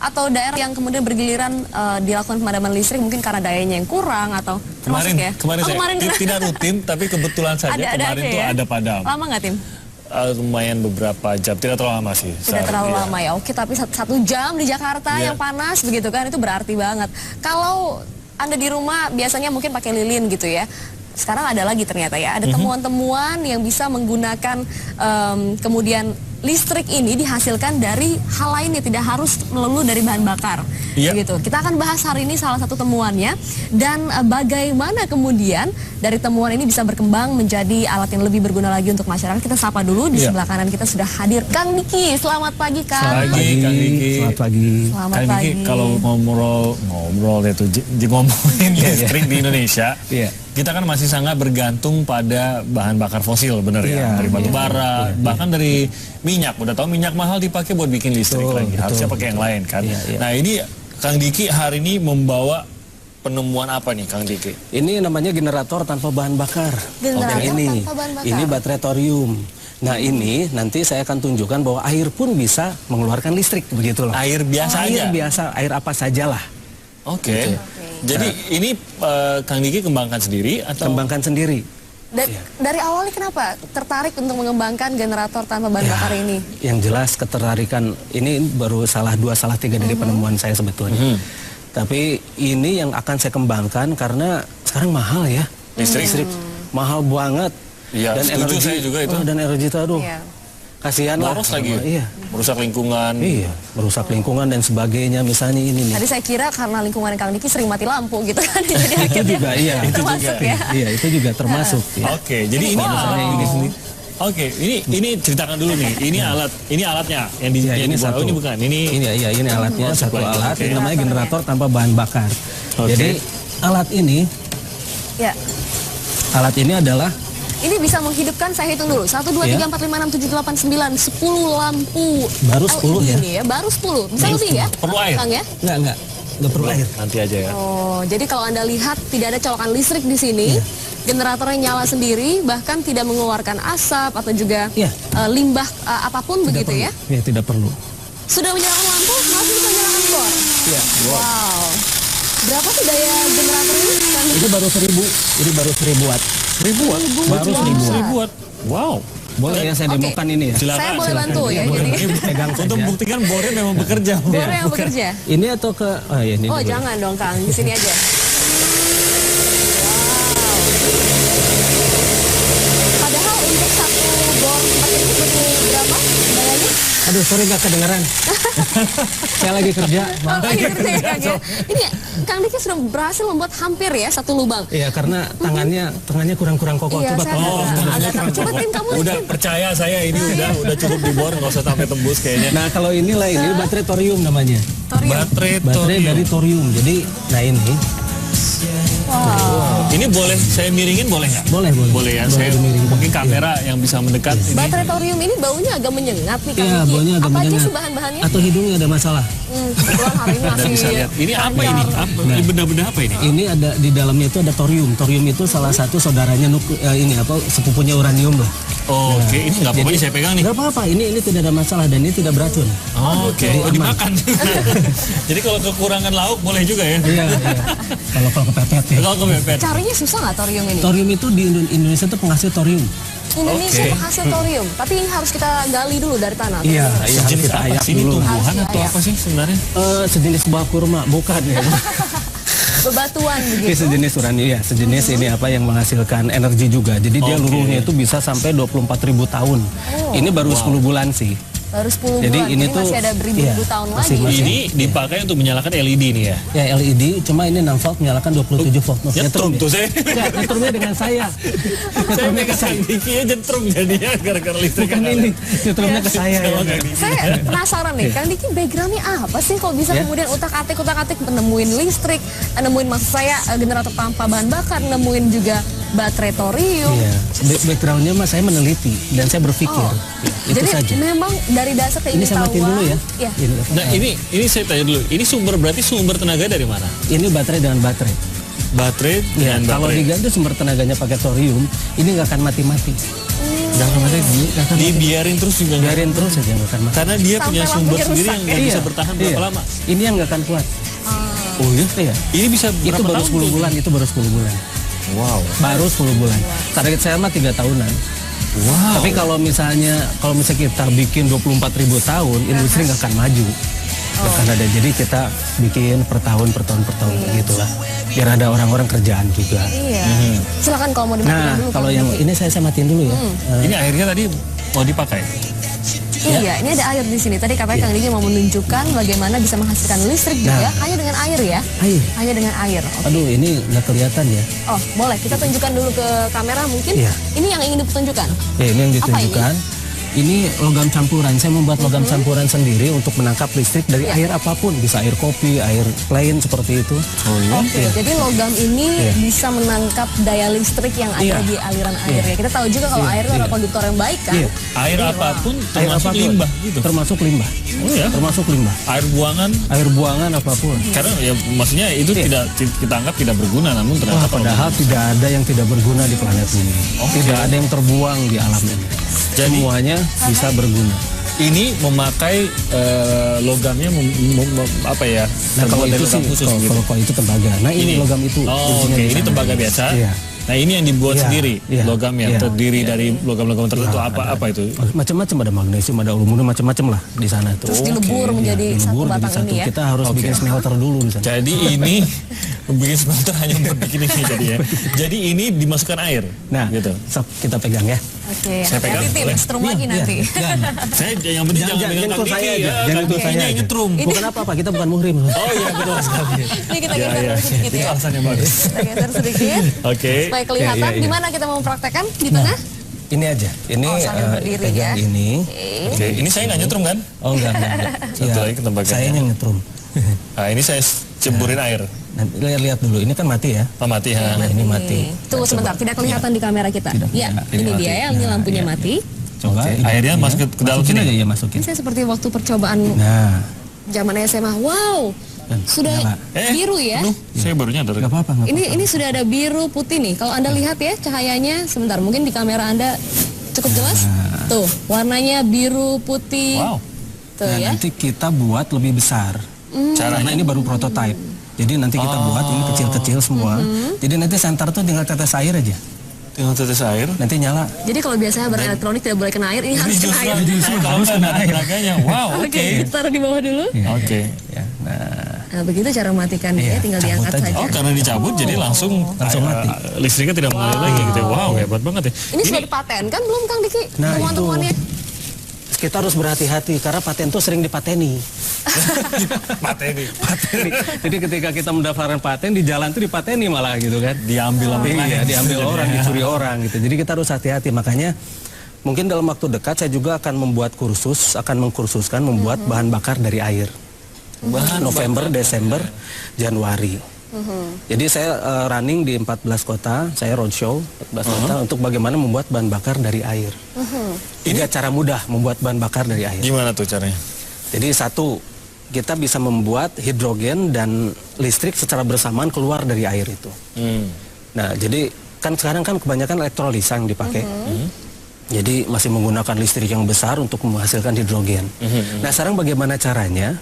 atau daerah yang kemudian bergiliran dilakukan pemadaman listrik mungkin karena dayanya yang kurang atau termasuk ya? Kemarin tidak rutin, tapi kebetulan saja kemarin tuh ada padam. Lama nggak, Tim? Lumayan beberapa jam, tidak terlalu lama sih. Tidak terlalu lama ya, oke, tapi 1 jam di Jakarta yang panas begitu kan, itu berarti banget. Kalau Anda di rumah biasanya mungkin pakai lilin gitu ya. Sekarang ada lagi ternyata ya, ada temuan-temuan yang bisa menggunakan kemudian listrik ini dihasilkan dari hal lain yang tidak harus melulu dari bahan bakar. Gitu. Kita akan bahas hari ini salah satu temuannya dan bagaimana kemudian dari temuan ini bisa berkembang menjadi alat yang lebih berguna lagi untuk masyarakat. Kita sapa dulu, di sebelah kanan kita sudah hadir Kang Diki. Selamat pagi, Kang. Selamat pagi, Kang Diki. Selamat pagi. Selamat Kang pagi. Diki, kalau ngobrol itu ngomongin listrik di Indonesia, kita kan masih sangat bergantung pada bahan bakar fosil, bener ya? Dari batu bara, bahkan dari minyak. Udah tahu minyak mahal dipakai buat bikin listrik lagi. Harusnya pakai yang lain kan. Nah ini Kang Diki hari ini membawa penemuan apa nih, Kang Diki? Ini namanya generator tanpa bahan bakar. Generator tanpa bahan bakar. Ini baterai thorium. Nah ini nanti saya akan tunjukkan bahwa air pun bisa mengeluarkan listrik, begitu loh. Air biasa aja? Air biasa, air apa sajalah. Oke. Jadi ini Kang Diki kembangkan sendiri atau? Kembangkan sendiri. Dari awalnya kenapa tertarik untuk mengembangkan generator tanpa bahan bakar ini? Yang jelas ketertarikan ini baru salah 2 salah 3 dari penemuan saya sebetulnya. Tapi ini yang akan saya kembangkan karena sekarang mahal ya. Listrik mahal banget. Iya, dan setuju energi saya juga itu. dan energi itu aduh. Kasihan lah. Boros lagi. Iya. Merusak lingkungan. Iya, merusak lingkungan dan sebagainya. Misalnya ini nih. Tadi saya kira karena lingkungan Kang Diki sering mati lampu gitu kan. Jadi itu juga iya. Termasuk ya. Iya, itu juga termasuk. Ya. Oke, jadi ini misalnya ini. Oke, ini ceritakan dulu nih. Ini alatnya yang di ini satu. ini bukan. Ini alatnya satu alat yang namanya generator tanpa bahan bakar. Oke. Jadi alat ini adalah ini bisa menghidupkan, saya hitung dulu, 1, 2, 3, 4, 5, 6, 7, 8, 9, 10 lampu baru 10 LED ya? Ini ya, baru 10, bisa lebih ya? Perlu air? Kang ya? Nggak perlu air. Nanti aja ya. Oh, jadi kalau Anda lihat tidak ada colokan listrik di sini, generatornya nyala sendiri, bahkan tidak mengeluarkan asap atau juga limbah apapun begitu ya? Iya, tidak perlu. Sudah menyalakan lampu, masih bisa menyalakan bor? Iya. Wow. Berapa sih daya generator ini? Ini baru 1000, ini baru 1000 watt. 1000 watt? Baru 1000 watt. Wow. Boleh ya saya demokan ini ya? Saya boleh bantu ya. Jadi pegang untuk membuktikan bornya memang bekerja. Bornya yang bekerja. Ini atau ke ini Oh, jangan dong Kang, di sini aja. Padahal untuk satu bor seperti ini butuh berapa dayanya? Aduh, sorry nggak kedengeran. Saya lagi kerja. Ini Kang Diki sudah berhasil membuat hampir ya 1 lubang. Iya, karena tangannya kurang Iya, kokoh. Coba coba Tim kamu. Udah percaya saya ini udah cukup di bor, nggak usah sampai tembus kayaknya. Nah, kalau inilah ini baterai thorium namanya. Baterai dari thorium. Jadi, nah ini. Wow. Ini boleh saya miringin boleh nggak? Boleh. Boleh ya. Saya mungkin kamera yang bisa mendekat. Ini. Baterai thorium ini baunya agak menyengat nih Kang Iya, Diki. baunya agak Apa aja menyengat. sih bahan-bahannya? Atau hidungnya ada masalah. Kebetulan hari ini Anda masih bisa lihat. Ini apa ini? Ini benda-benda apa ini? Ini ada di dalamnya itu ada thorium. Thorium itu salah satu saudaranya sepupunya uranium lah. Oh, oke, ini nggak apa-apa, ini saya pegang nih. Nggak apa-apa, ini tidak ada masalah dan ini tidak beracun. Oh, oke. Oh, dimakan. Jadi kalau kekurangan lauk boleh juga ya? Iya. Kalau kepepet ya. Kalau kepepet. Carinya susah nggak thorium ini? Thorium itu di Indonesia itu penghasil thorium. Indonesia penghasil thorium, tapi ini harus kita gali dulu dari tanah. Iya, harus Sejenis kita apa ayak sih? Ini dulu. tumbuhan atau apa sih sebenarnya? Sejenis buah kurma, bukan ya. Bebatuan Ini begitu. sejenis uranium ya, sejenis ini apa yang menghasilkan energi juga. Jadi dia luruhnya itu bisa sampai 24.000 tahun. Ini baru 10 bulan sih. Baru 10 Jadi bulan, ini ini tuh, masih ada beribu-ribu iya, tahun masih- lagi. Ini dipakai untuk menyalakan LED nih ya? Ya LED, cuma ini 6 volt menyalakan 27 volt. Nyetrum tuh saya. Ya, nyetrumnya dengan saya. Saya pegang Kang Diki aja nyetrum jadinya gara-gara listrik. Bukan ini, nyetrumnya ke saya ya. Saya penasaran nih, Kang Diki backgroundnya apa sih kok bisa kemudian utak-atik nemuin listrik, nemuin maksud saya generator tanpa bahan bakar, nemuin juga baterai thorium. Iya. Backgroundnya mas saya meneliti dan saya berpikir. Itu Jadi saja. memang dari dasar Ini saya keingintahuan. matiin dulu ya. Iya. Nah ini saya tanya dulu, ini berarti sumber tenaga dari mana? Ini baterai dengan baterai. Baterai Ya, dengan kalau baterai. diganti sumber tenaganya pakai thorium, ini nggak akan mati-mati. Nggak akan mati, dibiarin terus juga. Biarin terus aja nggak akan mati. Karena dia punya sumber sendiri yang nggak bisa bertahan berapa lama. Ini yang nggak akan kuat. Oh iya. Ini bisa berapa itu baru tahun 10 bulan, itu baru 10 bulan. Wow. Baru 10 bulan. Target saya mah 3 tahunan. Wow. Tapi kalau misalnya kita bikin 24.000 tahun, industri nggak akan maju. Nggak akan ada. Jadi kita bikin per tahun gitulah. Biar ada orang-orang kerjaan juga. Iya. Silakan kalau mau dimatiin dulu. Nah, kalau yang ini saya matiin dulu ya. Ini akhirnya tadi mau dipakai. Iya, ini ada air di sini. Tadi katanya Kang Diki mau menunjukkan bagaimana bisa menghasilkan listrik juga hanya dengan air ya. Hanya dengan air. Okay. Aduh, ini nggak kelihatan ya. Oh, boleh. Kita tunjukkan dulu ke kamera mungkin. Iya. Ini yang ingin ditunjukkan. Ya, ini yang ditunjukkan. Ini logam campuran. Saya membuat logam campuran sendiri untuk menangkap listrik dari air apapun. Bisa air kopi, air plain seperti itu. Oh iya? Oke, jadi logam ini bisa menangkap daya listrik yang ada di aliran air ya. Kita tahu juga kalau air itu adalah konduktor yang baik kan. Air apapun termasuk limbah gitu? Termasuk limbah. Oh ya? Termasuk limbah. Air buangan apapun. Karena ya maksudnya itu tidak kita anggap tidak berguna, namun ternyata padahal tidak ada yang tidak berguna di planet bumi. Tidak ada yang terbuang di alam ini. Jadi semuanya bisa berguna. Ini memakai logamnya apa ya? Nah, kalau itu sih kalau itu tembaga. Nah, ini logam itu. Oh, oke. Ini tembaga biasa. Iya. Nah, ini yang dibuat sendiri, logam yang terdiri dari logam-logam tertentu. Apa itu? Macam-macam, ada magnesium, ada aluminium, macam-macam lah di sana itu. Terus dilebur menjadi satu batang ini ya. Kita harus bikin smelter dulu di sana. Jadi ini bikin smelter hanya untuk bikin ini jadi ya. Jadi ini dimasukkan air. Nah, gitu. Kita pegang ya. Oke. Saya pegang. Setrum lagi nanti. Saya yang penting jangan pegang kaki saya aja. Jangan ikut saya aja. Nyetrum. Bukan apa-apa, kita bukan muhrim. Oh iya, betul sekali. Ini kita geser sedikit ya. Itu alasannya bagus. Kita geser sedikit. Oke. Supaya kelihatan di mana kita mau mempraktekkan, di mana? Ini aja. Ini pegang ini. Oke, ini saya nggak nyetrum kan? Oh enggak. Satu lagi ketembakanya. Saya yang nyetrum. Nah, ini saya cemburin air. Nanti lihat dulu, ini kan mati ya? Oh, mati ya. Nah, ini mati. Tunggu sebentar, tidak kelihatan di kamera kita. Ya, ini dia ya, ini lampunya mati. Coba. Airnya masuk ke dalam sini aja ya, masukin. Ini saya seperti waktu percobaan zaman SMA. Wow, sudah biru ya? Saya baru nyadar. Gak apa-apa. Ini sudah ada biru putih nih. Kalau Anda lihat ya cahayanya, sebentar mungkin di kamera Anda cukup jelas. Tuh, warnanya biru putih. Wow. Tuh ya. Nanti kita buat lebih besar. Karena ini baru prototype. Jadi nanti kita buat ini kecil-kecil semua. Jadi nanti senter tuh tinggal tetes air aja. Tinggal tetes air. Nanti nyala. Jadi kalau biasanya barang elektronik tidak boleh kena air, ini harus kena air. Harus kena air. Wow, oke. Taruh di bawah dulu. Oke. Nah, begitu cara mematikan dia, tinggal diangkat saja. Oh, karena dicabut jadi langsung mati. Listriknya tidak mengalir lagi gitu. Wow, hebat banget ya. Ini sudah dipatenkan belum Kang Diki? Nah, temuan-temuannya. Kita harus berhati-hati karena paten itu sering dipateni. Pateni. Jadi ketika kita mendaftarkan paten di jalan itu dipateni malah gitu kan. Diambil diambil orang, dicuri orang gitu. Jadi kita harus hati-hati. Makanya mungkin dalam waktu dekat saya juga akan membuat mengkursuskan membuat bahan bakar dari air. November, Desember, Januari. Jadi saya running di 14 kota, saya roadshow 14 kota untuk bagaimana membuat bahan bakar dari air. Ini cara mudah membuat bahan bakar dari air. Gimana tuh caranya? Jadi satu, kita bisa membuat hidrogen dan listrik secara bersamaan keluar dari air itu. Nah, jadi kan sekarang kan kebanyakan elektrolisa yang dipakai. Jadi masih menggunakan listrik yang besar untuk menghasilkan hidrogen. Nah, sekarang bagaimana caranya?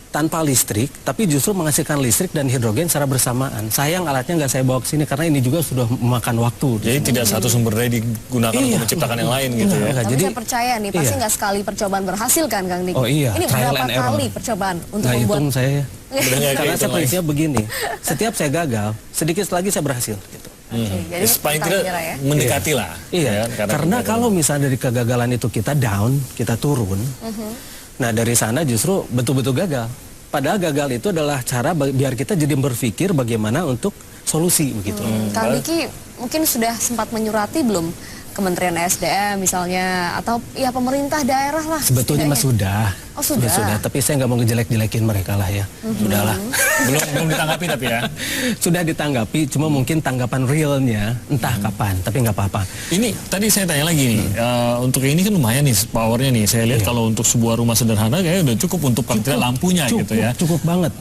Tanpa listrik, tapi justru menghasilkan listrik dan hidrogen secara bersamaan. Sayang alatnya nggak saya bawa ke sini karena ini juga sudah memakan waktu. Jadi tidak satu sumber daya digunakan untuk menciptakan yang lain gitu ya. Tapi saya percaya nih, pasti nggak sekali percobaan berhasil kan Kang Diki? Oh iya. Ini berapa kali percobaan untuk membuat? Hitung saya. Karena saya prinsipnya begini, setiap saya gagal, sedikit lagi saya berhasil. Gitu. Jadi paling tidak mendekati lah. Iya. Karena kalau misalnya dari kegagalan itu kita down, kita turun. Nah dari sana justru betul-betul gagal. Padahal gagal itu adalah cara biar kita jadi berpikir bagaimana untuk solusi begitu. Kang Diki mungkin sudah sempat menyurati belum Kementerian SDM misalnya atau ya pemerintah daerah lah? Sebetulnya mah sudah. Oh sudah. Tapi saya nggak mau ngejelek-jelekin mereka lah ya. Sudahlah. belum ditanggapi tapi ya. Sudah ditanggapi, cuma mungkin tanggapan realnya entah kapan. Tapi nggak apa-apa. Ini tadi saya tanya lagi nih. Untuk ini kan lumayan nih powernya nih. Saya lihat kalau untuk sebuah rumah sederhana kayaknya udah cukup untuk paling lampunya gitu ya. Cukup banget.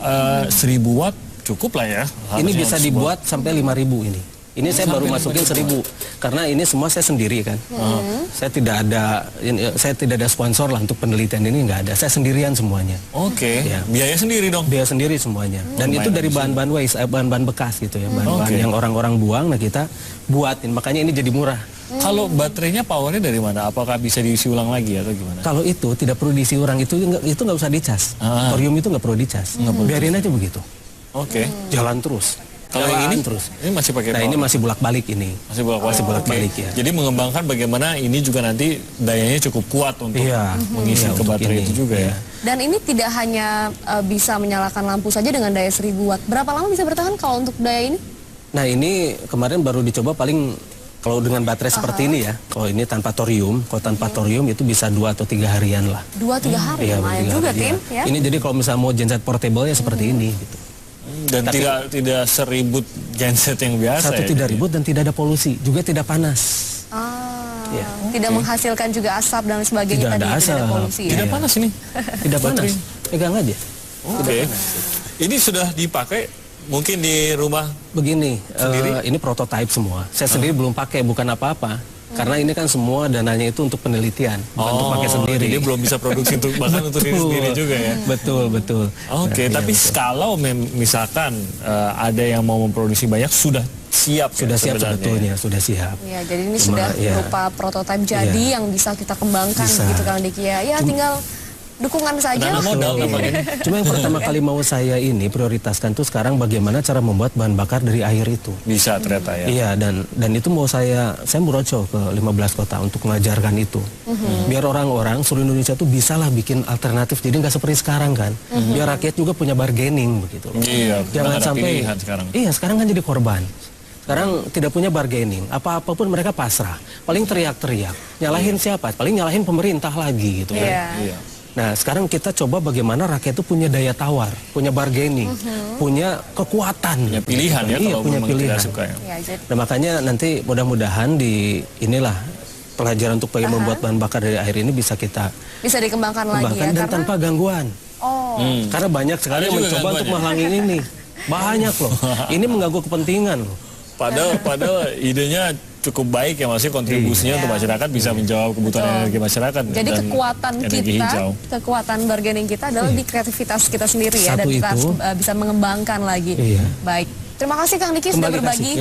1000 watt cukup lah ya. Ini bisa dibuat sampai 5000 ini. Ini saya baru masukin 1.000 karena ini semua saya sendiri kan. Saya tidak ada sponsor lah untuk penelitian ini, nggak ada. Saya sendirian semuanya. Oke. Ya. Biaya sendiri dong. Biaya sendiri semuanya. Dan itu dari bahan-bahan waste, bahan-bahan bekas gitu ya, bahan-bahan yang orang-orang buang. Nah kita buatin, makanya ini jadi murah. Kalau baterainya powernya dari mana? Apakah bisa diisi ulang lagi atau gimana? Kalau itu tidak perlu diisi ulang, itu nggak usah dicas. Thorium itu nggak perlu dicas. Biarin aja begitu. Oke. Jalan terus. Kalau yang ini terus. Ini masih pakai. Nah power. ini masih bolak-balik ini. Masih bolak-balik. Ya. Jadi mengembangkan bagaimana ini juga nanti dayanya cukup kuat untuk mengisi ke baterai itu juga ya. Dan ini tidak hanya bisa menyalakan lampu saja dengan daya 1.000 watt. Berapa lama bisa bertahan kalau untuk daya ini? Nah ini kemarin baru dicoba paling kalau dengan baterai seperti ini ya. Kalau ini tanpa thorium, kalau tanpa thorium itu bisa 2 atau 3 harian lah. 2-3 hari, lumayan juga Tim. Ya. Ini jadi kalau misalnya mau genset portable ya seperti ini gitu. Dan tidak seribut genset yang biasa. Satu tidak ribut dan tidak ada polusi, juga tidak panas. Tidak menghasilkan juga asap dan sebagainya. Tidak ada asap. Tidak ada polusi. Tidak panas ini. Tidak panas. Pegang aja. Oke. Ini sudah dipakai mungkin di rumah begini. Ini prototipe semua. Saya sendiri belum pakai, bukan apa-apa. Karena ini kan semua dananya itu untuk penelitian, bukan untuk pakai sendiri. Jadi belum bisa produksi untuk bahkan untuk diri sendiri juga ya. Betul. Oke, tapi kalau misalkan ada yang mau memproduksi banyak sudah siap sebetulnya, sudah siap. Ya, jadi ini sudah berupa prototipe jadi yang bisa kita kembangkan gitu Kang Diki ya. Ya tinggal dukungan saja. Cuma yang pertama kali mau saya ini prioritaskan tuh sekarang bagaimana cara membuat bahan bakar dari air itu. Bisa ternyata ya. Iya, dan itu mau saya merocok ke 15 kota untuk mengajarkan itu. Biar orang-orang seluruh Indonesia tuh bisalah bikin alternatif, jadi nggak seperti sekarang kan. Biar rakyat juga punya bargaining begitu. Iya, jangan sampai sekarang. Iya, sekarang kan jadi korban. Sekarang tidak punya bargaining, apa-apapun mereka pasrah. Paling teriak-teriak. Nyalahin siapa? Paling nyalahin pemerintah lagi gitu kan. Iya. Nah, sekarang kita coba bagaimana rakyat itu punya daya tawar, punya bargaining, punya kekuatan. Punya pilihan ya, iya, kalau punya pilihan. Tidak suka ya. Nah, makanya nanti mudah-mudahan di inilah pelajaran untuk bagaimana membuat bahan bakar dari air ini bisa kita dikembangkan lagi ya. Dan tanpa gangguan. Karena banyak sekali yang mencoba untuk menghalangi ini. Banyak loh. Ini mengganggu kepentingan loh. Padahal idenya cukup baik ya, maksudnya kontribusinya untuk masyarakat bisa menjawab kebutuhan energi masyarakat. Jadi kekuatan bargaining kita adalah di kreativitas kita sendiri ya, dan kita bisa mengembangkan lagi. Baik. Terima kasih Kang Diki sudah berbagi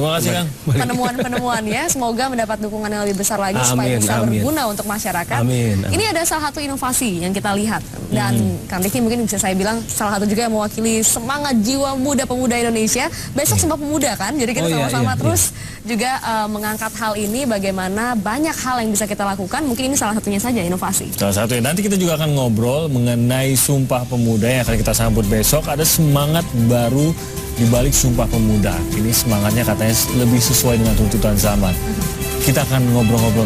penemuan-penemuannya. Semoga mendapat dukungan yang lebih besar lagi supaya bisa berguna untuk masyarakat. Ini ada salah satu inovasi yang kita lihat. Dan Kang Diki mungkin bisa saya bilang salah satu juga yang mewakili semangat jiwa muda pemuda Indonesia. Besok Sumpah Pemuda kan, jadi kita sama-sama terus juga mengangkat hal ini, bagaimana banyak hal yang bisa kita lakukan. Mungkin ini salah satunya saja inovasi. Salah satunya. Nanti kita juga akan ngobrol mengenai Sumpah Pemuda yang akan kita sambut besok. Ada semangat baru di balik Sumpah Pemuda. Ini semangatnya katanya lebih sesuai dengan tuntutan zaman. Kita akan ngobrol-ngobrol